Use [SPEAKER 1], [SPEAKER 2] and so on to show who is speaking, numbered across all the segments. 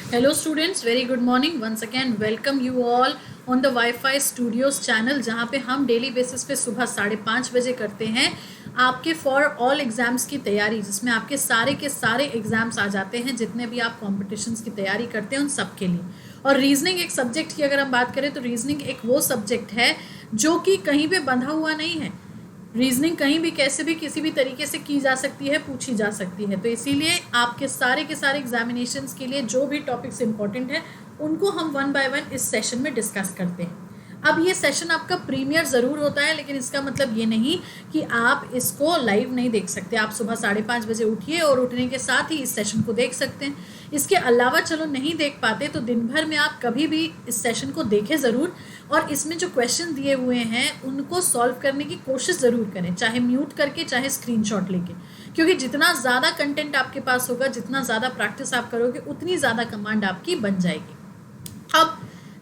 [SPEAKER 1] Hello students, very good morning. Once again, welcome you all on the Wi-Fi Studios channel जहाँ पे हम daily basis पे सुबह 5:30 बजे करते हैं आपके फॉर ऑल एग्ज़ाम्स की तैयारी, जिसमें आपके सारे के सारे एग्ज़ाम्स आ जाते हैं जितने भी आप कॉम्पिटिशन्स की तैयारी करते हैं उन सब के लिए। और रीजनिंग एक सब्जेक्ट की अगर हम बात करें तो रीजनिंग एक वो सब्जेक्ट है जो कि कहीं पे बंधा हुआ नहीं है। रीजनिंग कहीं भी कैसे भी किसी भी तरीके से की जा सकती है, पूछी जा सकती है। तो इसीलिए आपके सारे के सारे एग्जामिनेशंस के लिए जो भी टॉपिक्स इंपॉर्टेंट हैं उनको हम वन बाय वन इस सेशन में डिस्कस करते हैं। अब ये सेशन आपका प्रीमियर ज़रूर होता है, लेकिन इसका मतलब ये नहीं कि आप इसको लाइव नहीं देख सकते। आप सुबह 5:30 बजे उठिए और उठने के साथ ही इस सेशन को देख सकते हैं। इसके अलावा चलो नहीं देख पाते तो दिन भर में आप कभी भी इस सेशन को देखें ज़रूर, और इसमें जो क्वेश्चन दिए हुए हैं उनको सॉल्व करने की कोशिश ज़रूर करें, चाहे म्यूट करके चाहे स्क्रीनशॉट लेके, क्योंकि जितना ज़्यादा कंटेंट आपके पास होगा, जितना ज़्यादा प्रैक्टिस आप करोगे, उतनी ज़्यादा कमांड आपकी बन जाएगी। अब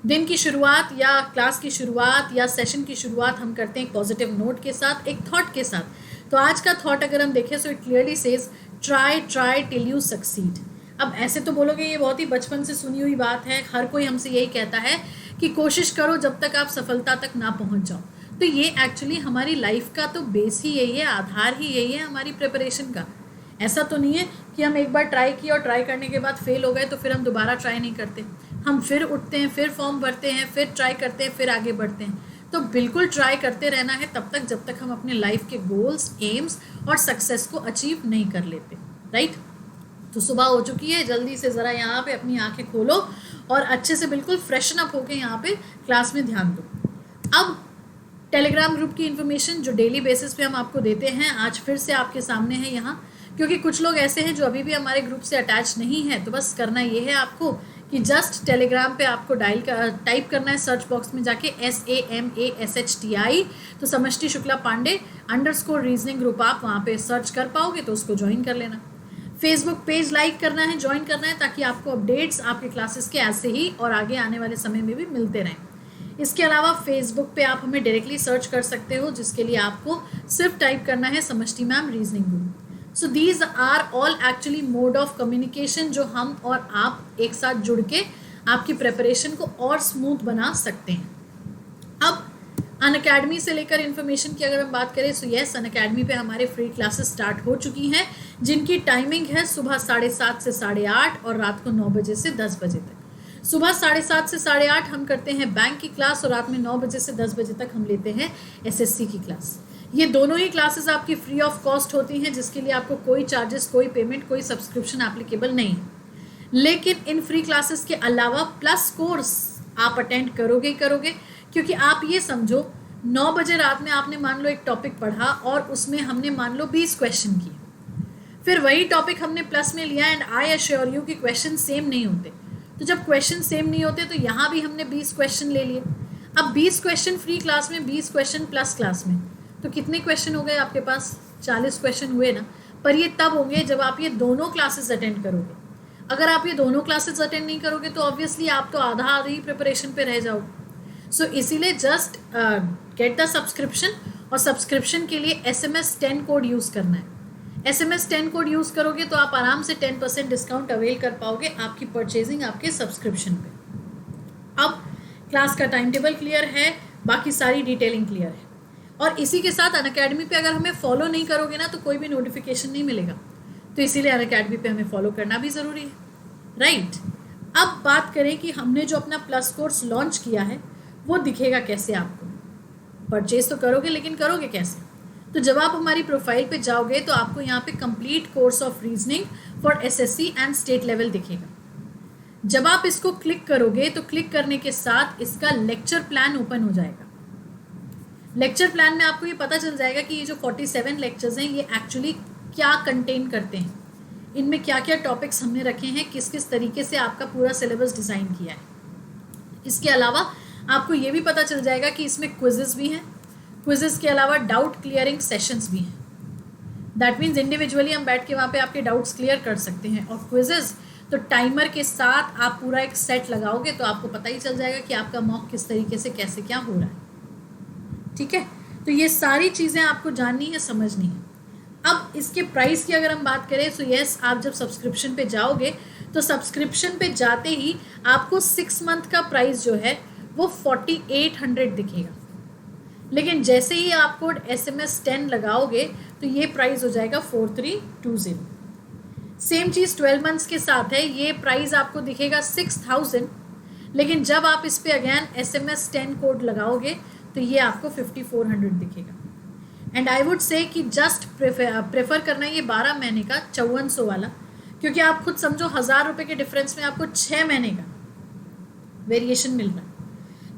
[SPEAKER 1] दिन की शुरुआत या क्लास की शुरुआत या सेशन की शुरुआत हम करते हैं एक पॉजिटिव नोट के साथ, एक थॉट के साथ। तो आज का थॉट अगर हम देखें so it clearly says try till you succeed. अब ऐसे तो बोलोगे ये बहुत ही बचपन से सुनी हुई बात है, हर कोई हमसे यही कहता है कि कोशिश करो जब तक आप सफलता तक ना पहुंच जाओ। तो ये एक्चुअली हमारी लाइफ का तो बेस ही यही है, आधार ही यही है हमारी प्रिपरेशन का। ऐसा तो नहीं है कि हम एक बार ट्राई किया और ट्राई करने के बाद फेल हो गए तो फिर हम दोबारा ट्राई नहीं करते। हम फिर उठते हैं, फिर फॉर्म भरते हैं, फिर ट्राई करते हैं, फिर आगे बढ़ते हैं। तो बिल्कुल ट्राई करते रहना है तब तक जब तक हम अपने लाइफ के गोल्स, एम्स और सक्सेस को अचीव नहीं कर लेते, राइट। तो सुबह हो चुकी है, जल्दी से ज़रा यहाँ पे अपनी आंखें खोलो और अच्छे से बिल्कुल फ्रेशन अप होके यहाँ पे क्लास में ध्यान दो। अब टेलीग्राम ग्रुप की इन्फॉर्मेशन जो डेली बेसिस पे हम आपको देते हैं आज फिर से आपके सामने है यहाँ, क्योंकि कुछ लोग ऐसे हैं जो अभी भी हमारे ग्रुप से अटैच नहीं है। तो बस करना ये है आपको कि जस्ट टेलीग्राम पे आपको टाइप करना है सर्च बॉक्स में जाके SAMASHTI, तो समष्टि शुक्ला पांडे _ रीजनिंग ग्रुप आप वहाँ पे सर्च कर पाओगे तो उसको ज्वाइन कर लेना। फेसबुक पेज लाइक करना है, ज्वाइन करना है, ताकि आपको अपडेट्स आपके क्लासेस के ऐसे ही और आगे आने वाले समय में भी मिलते रहें। इसके अलावा फेसबुक पे आप हमें डायरेक्टली सर्च कर सकते हो, जिसके लिए आपको सिर्फ टाइप करना है समष्टि ma'am reasoning group. So these are all actually mode of communication जो हम और आप एक साथ जुड़ के आपकी प्रिपरेशन को और स्मूथ बना सकते हैं। अब अनअकैडमी से लेकर इन्फॉर्मेशन की अगर हम बात करें तो यस, अनअकैडमी पे हमारे फ्री क्लासेस स्टार्ट हो चुकी हैं, जिनकी टाइमिंग है सुबह 7:30 से 8:30 और रात को 9 बजे से 10 बजे तक। सुबह 7:30 से 8:30 हम करते हैं बैंक की क्लास और रात में 9 बजे से 10 बजे तक हम लेते हैं SSC की क्लास। ये दोनों ही क्लासेस आपकी फ्री ऑफ कॉस्ट होती हैं, जिसके लिए आपको कोई चार्जेस, कोई पेमेंट, कोई सब्सक्रिप्शन एप्लीकेबल नहीं है। लेकिन इन फ्री क्लासेस के अलावा प्लस कोर्स आप अटेंड करोगे ही करोगे, क्योंकि आप ये समझो 9 बजे रात में आपने मान लो एक टॉपिक पढ़ा और उसमें हमने मान लो 20 क्वेश्चन किए, फिर वही टॉपिक हमने प्लस में लिया एंड आई एश्योर यू कि क्वेश्चन सेम नहीं होते। तो जब क्वेश्चन सेम नहीं होते तो यहाँ भी हमने 20 क्वेश्चन ले लिए। अब 20 क्वेश्चन फ्री क्लास में, 20 क्वेश्चन प्लस क्लास में, तो कितने क्वेश्चन हो गए आपके पास? 40 क्वेश्चन हुए ना। पर ये तब होंगे जब आप ये दोनों क्लासेस अटेंड करोगे। अगर आप ये दोनों क्लासेस अटेंड नहीं करोगे तो ऑब्वियसली आप तो आधा आधी प्रिपरेशन पे रह जाओगे। सो इसीलिए जस्ट गेट द सब्सक्रिप्शन, और सब्सक्रिप्शन के लिए SMS 10 कोड यूज़ करना है। SMS 10 कोड यूज़ करोगे तो आप आराम से 10% डिस्काउंट अवेल कर पाओगे आपकी परचेजिंग आपके सब्सक्रिप्शन पे। अब क्लास का टाइम टेबल क्लियर है, बाकी सारी डिटेलिंग क्लियर है। और इसी के साथ अनअकैडमी पे अगर हमें फॉलो नहीं करोगे ना तो कोई भी नोटिफिकेशन नहीं मिलेगा, तो इसीलिए अनअकैडमी पे हमें फॉलो करना भी ज़रूरी है, राइट। अब बात करें कि हमने जो अपना प्लस कोर्स लॉन्च किया है वो दिखेगा कैसे आपको। परचेज तो करोगे, लेकिन करोगे कैसे? तो जब आप हमारी प्रोफाइल पे जाओगे तो आपको यहाँ पे complete course of reasoning for SSC and state level दिखेगा। जब आप इसको क्लिक करोगे तो क्लिक करने के साथ इसका लेक्चर प्लान ओपन हो जाएगा। लेक्चर प्लान में आपको ये पता चल जाएगा कि ये जो 47 लेक्चर्स हैं ये एक्चुअली क्या कंटेन करते हैं, इनमें क्या क्या टॉपिक्स हमने रखे हैं, किस किस तरीके से आपका पूरा सिलेबस डिज़ाइन किया है। इसके अलावा आपको ये भी पता चल जाएगा कि इसमें क्विजेस भी हैं। क्विजेस के अलावा डाउट क्लियरिंग सेशंस भी हैं। दैट मीन्स इंडिविजुअली हम बैठ के वहाँ पे आपके डाउट्स क्लियर कर सकते हैं। और क्विजेस तो टाइमर के साथ आप पूरा एक सेट लगाओगे तो आपको पता ही चल जाएगा कि आपका मॉक किस तरीके से कैसे क्या हो रहा है, ठीक है। तो ये सारी चीज़ें आपको जाननी है, समझनी है। अब इसके प्राइस की अगर हम बात करें तो यस, आप जब सब्सक्रिप्शन पे जाओगे तो सब्सक्रिप्शन पे जाते ही आपको 6 मंथ का प्राइस जो है वो 4800 दिखेगा, लेकिन जैसे ही आप कोड SMS 10 लगाओगे तो ये प्राइस हो जाएगा 4320। सेम चीज़ 12 मंथ्स के साथ है, ये प्राइस आपको दिखेगा 6000, लेकिन जब आप इस पे अगेन SMS 10 कोड लगाओगे तो ये आपको 5400 दिखेगा। एंड आई वुड से कि जस्ट प्रेफर करना ये 12 महीने का 5400 वाला, क्योंकि आप खुद समझो 1000 रुपये के डिफरेंस में आपको 6 महीने का वेरिएशन मिल रहा है।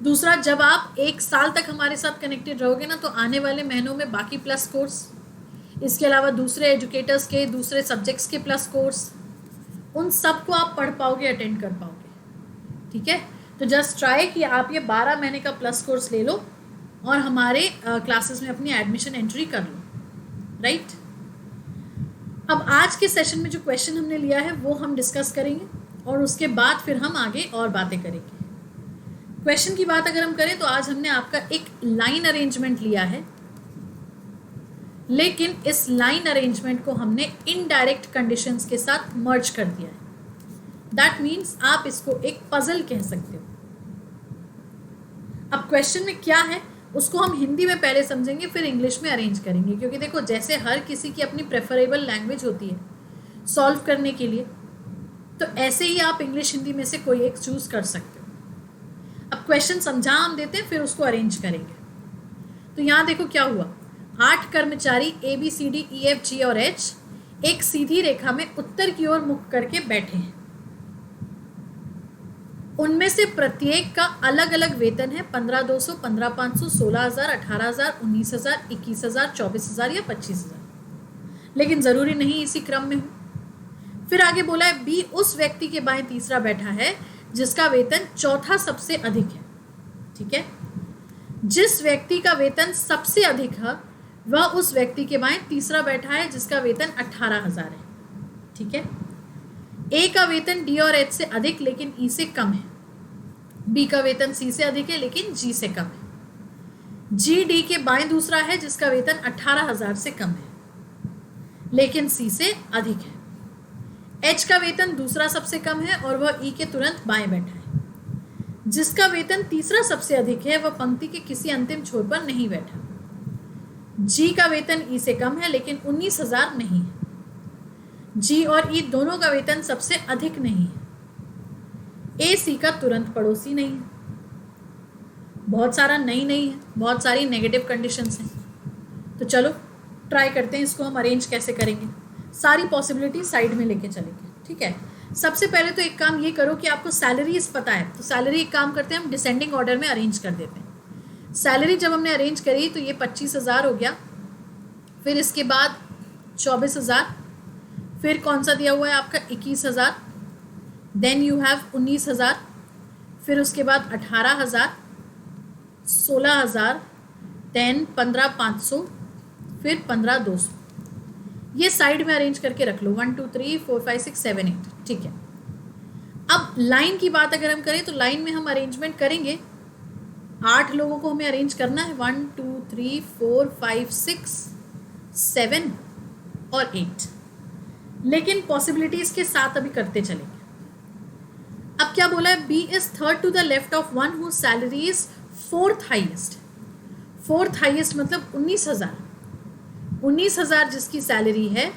[SPEAKER 1] दूसरा, जब आप 1 साल तक हमारे साथ कनेक्टेड रहोगे ना, तो आने वाले महीनों में बाकी प्लस कोर्स, इसके अलावा दूसरे एजुकेटर्स के दूसरे सब्जेक्ट्स के प्लस कोर्स, उन सब को आप पढ़ पाओगे, अटेंड कर पाओगे। ठीक है, तो जस्ट ट्राई कि आप ये 12 महीने का प्लस कोर्स ले लो और हमारे क्लासेस में अपनी एडमिशन एंट्री कर लो, राइट। अब आज के सेशन में जो क्वेश्चन हमने लिया है वो हम डिस्कस करेंगे और उसके बाद फिर हम आगे और बातें करेंगे। क्वेश्चन की बात अगर हम करें तो आज हमने आपका एक लाइन अरेंजमेंट लिया है, लेकिन इस लाइन अरेंजमेंट को हमने इनडायरेक्ट कंडीशंस के साथ मर्ज कर दिया है। दैट मीन्स आप इसको एक पजल कह सकते हो। अब क्वेश्चन में क्या है उसको हम हिंदी में पहले समझेंगे, फिर इंग्लिश में अरेंज करेंगे, क्योंकि देखो जैसे हर किसी की अपनी प्रेफरेबल लैंग्वेज होती है सॉल्व करने के लिए, तो ऐसे ही आप इंग्लिश हिंदी में से कोई एक चूज कर सकते हो। अब क्वेश्चन समझा हम देते हैं, फिर उसको अरेंज करेंगे। तो यहाँ देखो क्या हुआ, 8 कर्मचारी ABCDEFG और H एक सीधी रेखा में उत्तर की ओर मुख करके बैठे हैं। उनमें से प्रत्येक का अलग अलग वेतन है 15,200, 15,500, 16,000, 18,000, 19,000, 21,000, 24,000 या 25,000, लेकिन जरूरी नहीं इसी क्रम में हो। फिर आगे बोला है B उस व्यक्ति के बाएं तीसरा बैठा है जिसका वेतन चौथा सबसे अधिक है। ठीक है, जिस व्यक्ति का वेतन सबसे अधिक है वह उस व्यक्ति के बाएं तीसरा बैठा है जिसका वेतन 18,000 है। ठीक है, A का वेतन D और H से अधिक लेकिन E से कम है। B का वेतन C से अधिक है लेकिन G से कम है। G D के बाएं दूसरा है जिसका वेतन 18,000 से कम है लेकिन C से अधिक है। H का वेतन दूसरा सबसे कम है और वह E के तुरंत बाएं बैठा है। जिसका वेतन तीसरा सबसे अधिक है वह पंक्ति के किसी अंतिम छोर पर नहीं बैठा। G का वेतन E से कम है लेकिन 19,000 नहीं है। G और E दोनों का वेतन सबसे अधिक नहीं है। A C का तुरंत पड़ोसी नहीं है। बहुत सारा नहीं है, बहुत सारी नेगेटिव कंडीशंस हैं। तो चलो ट्राई करते हैं, इसको हम अरेंज कैसे करेंगे, सारी पॉसिबिलिटी साइड में लेके चलेंगे। ठीक है, सबसे पहले तो एक काम ये करो कि आपको सैलरीज पता है, तो सैलरी एक काम करते हैं हम डिसेंडिंग ऑर्डर में अरेंज कर देते हैं। सैलरी जब हमने अरेंज करी तो ये 25,000 हो गया, फिर इसके बाद 24,000, फिर कौन सा दिया हुआ है आपका 21,000, देन यू हैव 19,000, फिर उसके बाद 18,000, 16,000, देन 15,500, फिर 15,200। ये साइड में अरेंज करके रख लो, 1 2 3 4 5 6 7 8। ठीक है, अब लाइन की बात अगर हम करें तो लाइन में हम अरेंजमेंट करेंगे, 8 लोगों को हमें अरेंज करना है, 1 2 3 4 5 6 7 और 8, लेकिन पॉसिबिलिटीज के साथ अभी करते चलेंगे। अब क्या बोला है, B is third to the left of one who salary is fourth highest. Fourth highest मतलब 19,000। 19,000 जिसकी सैलरी है,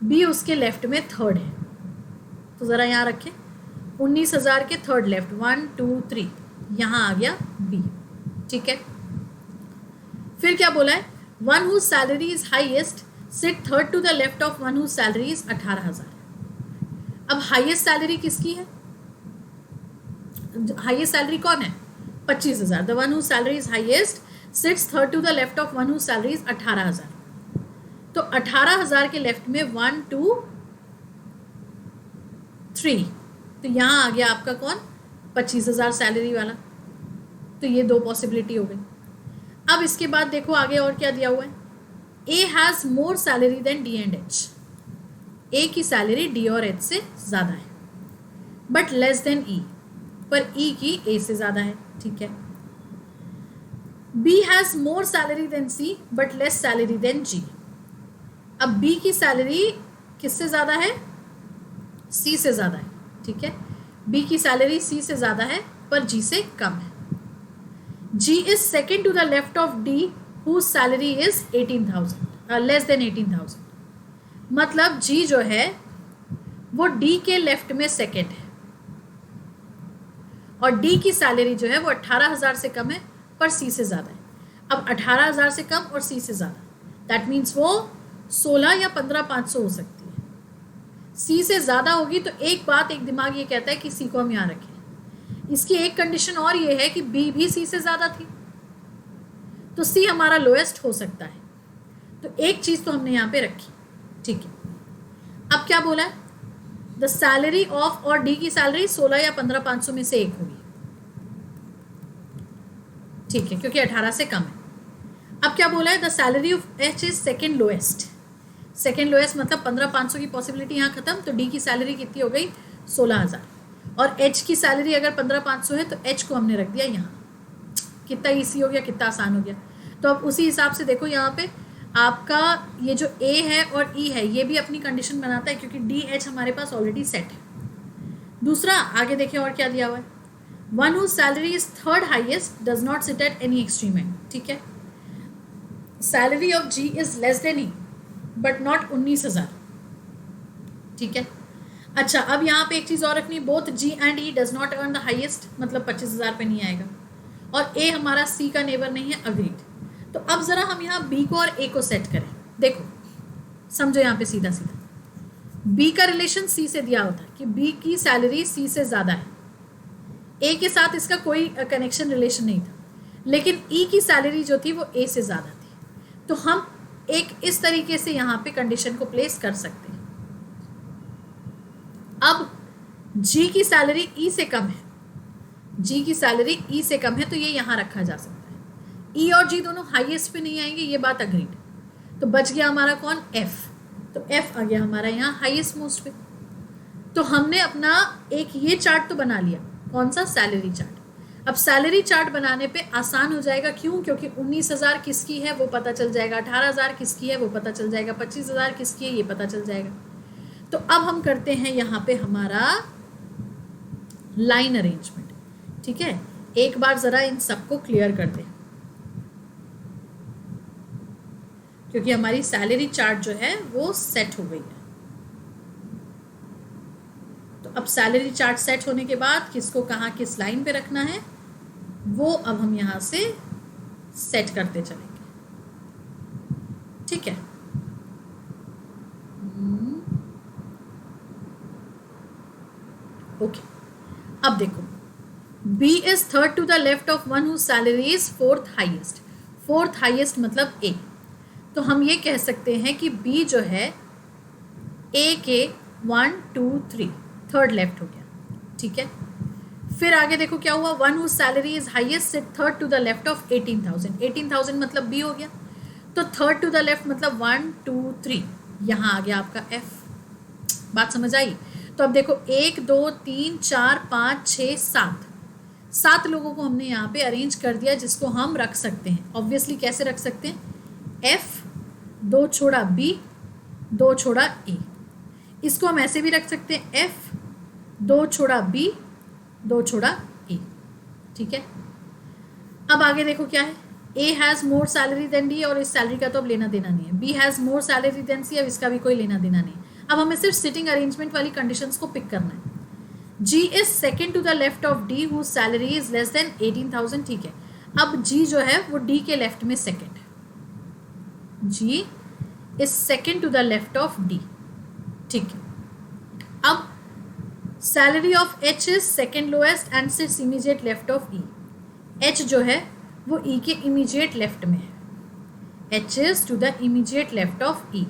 [SPEAKER 1] B उसके लेफ्ट में थर्ड है। तो ज़रा यहाँ रखें, 19,000 के थर्ड लेफ्ट, 1 2 3, यहाँ आ गया B। ठीक है, फिर क्या बोला है, one who salary is highest sit third to the left of one who salary is 18,000। अब हाइएस्ट सैलरी किसकी है, हाइएस्ट सैलरी कौन है, 25,000। The one who salary is highest sits third to the left of one who salary is 18,000। तो 18,000 के left में 1 2 3, तो यहाँ आ गया आपका कौन, 25,000 सैलरी वाला। तो ये 2 पॉसिबिलिटी हो गई। अब इसके बाद देखो आगे और क्या दिया हुआ है, A has more salary than D and H। A की सैलरी D और H से ज़्यादा है, बट लेस देन E, पर E की A से ज़्यादा है। ठीक है, B has more salary than C but less salary than G। अब बी की सैलरी किससे ज़्यादा है? सी से ज़्यादा है, ठीक है। बी की सैलरी सी से ज़्यादा है पर जी से कम है। G is second to the left of D whose salary is 18,000 less than 18,000। मतलब जी जो है वो डी के लेफ्ट में सेकेंड है और डी की सैलरी जो है वो 18,000 से कम है पर सी से ज़्यादा है। अब 18,000 से कम और सी से ज़्यादा, दैट मीन्स वो 16 या 15,500 हो सकती है। सी से ज़्यादा होगी तो एक बात, एक दिमाग ये कहता है कि सी को हम यहाँ रखें। इसकी एक कंडीशन और ये है कि बी भी सी से ज़्यादा थी, तो सी हमारा लोएस्ट हो सकता है। तो एक चीज़ तो हमने यहाँ पे रखी, ठीक है। अब क्या बोला है? द सैलरी ऑफ, और डी की सैलरी 16 या 15,500 में से एक होगी, ठीक है, क्योंकि 18 से कम है। अब क्या बोला है? The salary of H is second lowest. Second lowest मतलब 15,500 की पॉसिबिलिटी यहाँ खत्म, तो डी की सैलरी कितनी हो गई? 16,000। और एच की सैलरी अगर 15,500 है तो एच को हमने रख दिया यहाँ। कितना ईजी हो गया, कितना आसान हो गया। तो अब उसी हिसाब से देखो यहाँ पे आपका ये जो ए है और ई है ये भी अपनी कंडीशन बनाता है, क्योंकि डी एच हमारे पास ऑलरेडी सेट है। दूसरा आगे देखें और क्या दिया हुआ है? One whose salary is third highest does not sit at any extreme end, ठीक है। Salary of G is less than E but not 19,000, ठीक है। अच्छा, अब यहाँ पे एक चीज़ और रखनी, both G and E does not earn the highest, मतलब 25,000 पे नहीं आएगा। और ए हमारा सी का नेबर नहीं है, अग्रीड। तो अब ज़रा हम यहाँ बी को और ए को सेट करें। देखो समझो यहाँ पे सीधा सीधा बी का रिलेशन सी से दिया होता है कि बी की सैलरी सी से ज़्यादा है। ए के साथ इसका कोई कनेक्शन रिलेशन नहीं था, लेकिन ई की सैलरी जो थी वो ए से ज़्यादा थी। तो हम एक इस तरीके से यहाँ पे कंडीशन को प्लेस कर सकते हैं। अब जी की सैलरी ई से कम है, जी की सैलरी ई से कम है, तो ये यहाँ रखा जा सकता है। ई और जी दोनों हाईएस्ट पे नहीं आएंगे, ये बात अग्रीड। तो बच गया हमारा कौन? एफ। तो एफ आ गया हमारा यहाँ हाईएस्ट मोस्ट पे। तो हमने अपना एक ये चार्ट तो बना लिया, कौन सा? Salary chart. अब सैलरी चार्ट बनाने पे आसान हो जाएगा, क्यों? क्योंकि 19,000 किसकी है वो पता चल जाएगा, 18,000 किसकी है वो पता चल जाएगा, 25,000 किसकी है ये पता चल जाएगा। तो अब हम करते हैं यहाँ पे हमारा लाइन अरेंजमेंट, ठीक है। एक बार ज़रा इन सबको क्लियर कर दें, क्योंकि हमारी सैलरी चार्ट जो है वो सेट हो गई है। तो अब सैलरी चार्ट सेट होने के बाद किसको कहाँ किस लाइन पे रखना है वो अब हम यहाँ से सेट करते चलेंगे, ठीक है। ओके, अब देखो B is third to the left of one whose salary is fourth highest. Fourth highest मतलब A। तो हम ये कह सकते हैं कि B जो है A के 1 2 3 थर्ड लेफ्ट हो गया, ठीक है। फिर आगे देखो क्या हुआ, one whose salary is highest sit third to the left of 18,000। 18,000 मतलब B हो गया, तो थर्ड टू द लेफ्ट मतलब 1 2 3 यहाँ आ गया आपका F। बात समझ आई? तो अब देखो 1 2 3 4 5 6 7 लोगों को हमने यहाँ पे अरेंज कर दिया, जिसको हम रख सकते हैं। ऑब्वियसली कैसे रख सकते हैं? F 2 छोड़ा B 2 छोड़ा A। इसको हम ऐसे भी रख सकते हैं, F 2 छोड़ा B 2 छोड़ा A, ठीक है। अब आगे देखो क्या है, A has more salary than D, और इस सैलरी का तो अब लेना देना नहीं है। B has more salary than C, अब इसका भी कोई लेना देना नहीं। अब हमें सिर्फ सिटिंग अरेंजमेंट वाली कंडीशंस को पिक करना है। G is second to the left of D whose salary is less than 18,000, ठीक है। अब G जो है वो D के लेफ्ट में सेकेंड है। G is second to the left of D, ठीक है। अब salary of H is second lowest and sits immediate left of E। H जो है वो E के इमीडिएट लेफ्ट में है। H is to the immediate left of E,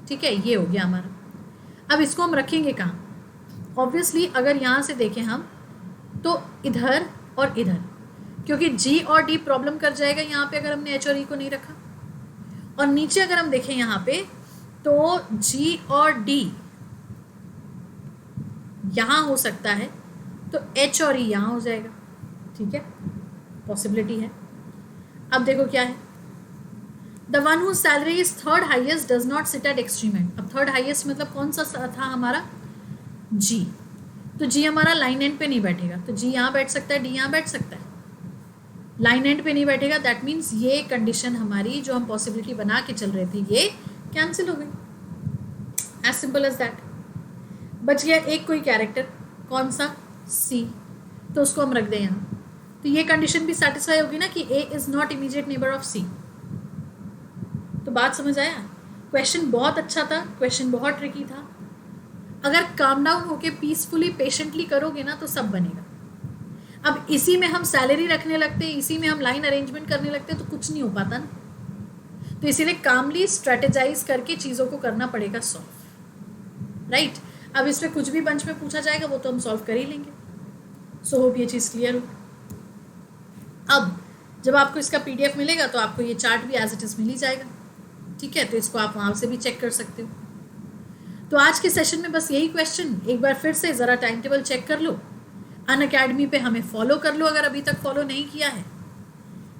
[SPEAKER 1] ठीक है। ये हो गया हमारा। अब इसको हम रखेंगे कहाँ? ऑब्वियसली अगर यहाँ से देखें हम तो इधर और इधर, क्योंकि G और D प्रॉब्लम कर जाएगा यहाँ पे अगर हमने H और E को नहीं रखा। और नीचे अगर हम देखें यहाँ पे तो G और D यहाँ हो सकता है, तो H और E यहाँ हो जाएगा, ठीक है, पॉसिबिलिटी है। अब देखो क्या है, the one who salary is third highest does not sit eight extreme and. अब थर्ड हाइएस्ट मतलब कौन सा था हमारा, जी। तो जी हमारा लाइन एंड पे नहीं बैठेगा, तो जी यहाँ बैठ सकता है, डी यहाँ बैठ सकता है, लाइन एंड पे नहीं बैठेगा। दैट मीन्स ये कंडीशन हमारी जो हम पॉसिबिलिटी बना के चल रहे थे ये कैंसिल हो गई, एज सिंपल एज दैट। बच गया एक कोई कैरेक्टर, कौन सा, सी, तो उसको हम रख दें यहाँ। तो ये कंडीशन भी सेटिस्फाई होगी ना कि A is not immediate neighbour of C. तो बात समझ आया। क्वेश्चन बहुत अच्छा था, क्वेश्चन बहुत ट्रिकी था। अगर काम डाउन होके पीसफुली पेशेंटली करोगे ना तो सब बनेगा। अब इसी में हम सैलरी रखने लगते, इसी में हम लाइन अरेंजमेंट करने लगते तो कुछ नहीं हो पाता ना। तो इसीलिए कामली स्ट्रेटेजाइज करके चीज़ों को करना पड़ेगा सॉल्व, राइट। अब इसमें कुछ भी बंच में पूछा जाएगा वो तो हम सॉल्व कर ही लेंगे। सो होप ये चीज़ क्लियर हो। अब जब आपको इसका PDF मिलेगा तो आपको ये चार्ट भी एज इट इज़ मिल ही जाएगा, ठीक है। तो इसको आप वहाँ से भी चेक कर सकते हो। तो आज के सेशन में बस यही क्वेश्चन, एक बार फिर से ज़रा टाइम टेबल चेक कर लो, अनअकैडमी पे हमें फॉलो कर लो अगर अभी तक फॉलो नहीं किया है।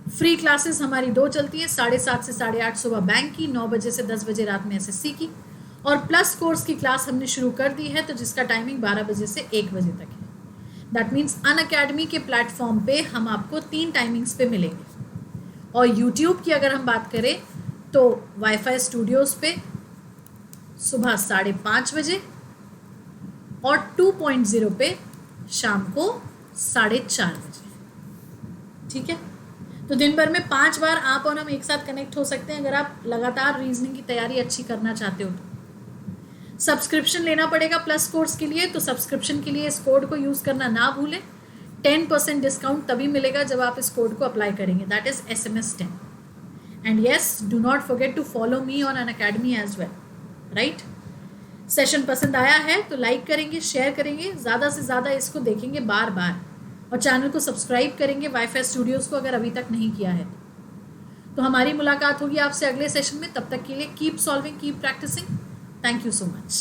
[SPEAKER 1] फ्री क्लासेस हमारी 2 चलती है, 7:30 से 8:30 सुबह बैंक की, 9 बजे से 10 बजे रात में SSC की, और प्लस कोर्स की क्लास हमने शुरू कर दी है, तो जिसका टाइमिंग 12 बजे से 1 बजे तक है। दैट मीन्स अनअकैडमी के प्लेटफॉर्म पे हम आपको 3 टाइमिंग्स पे मिलेंगे। और यूट्यूब की अगर हम बात करें तो वाईफाई स्टूडियोज़ पे सुबह 5:30 बजे और 2.0 पे शाम को 4:30 बजे, ठीक है। तो दिन भर में 5 बार आप और हम एक साथ कनेक्ट हो सकते हैं अगर आप लगातार रीजनिंग की तैयारी अच्छी करना चाहते हो तो। सब्सक्रिप्शन लेना पड़ेगा प्लस कोर्स के लिए, तो सब्सक्रिप्शन के लिए इस कोड को यूज़ करना ना भूलें। 10% डिस्काउंट तभी मिलेगा जब आप इस कोड को अप्लाई करेंगे, that is SMS10। And yes, do not forget to follow me on Unacademy as well, right. Session पसंद आया है तो लाइक करेंगे, शेयर करेंगे, ज़्यादा से ज़्यादा इसको देखेंगे बार बार, और चैनल को सब्सक्राइब करेंगे वाईफाई स्टूडियोज़ को अगर अभी तक नहीं किया है तो। हमारी मुलाकात होगी आपसे अगले सेशन में, तब तक के लिए keep solving, keep practising. Thank you so much.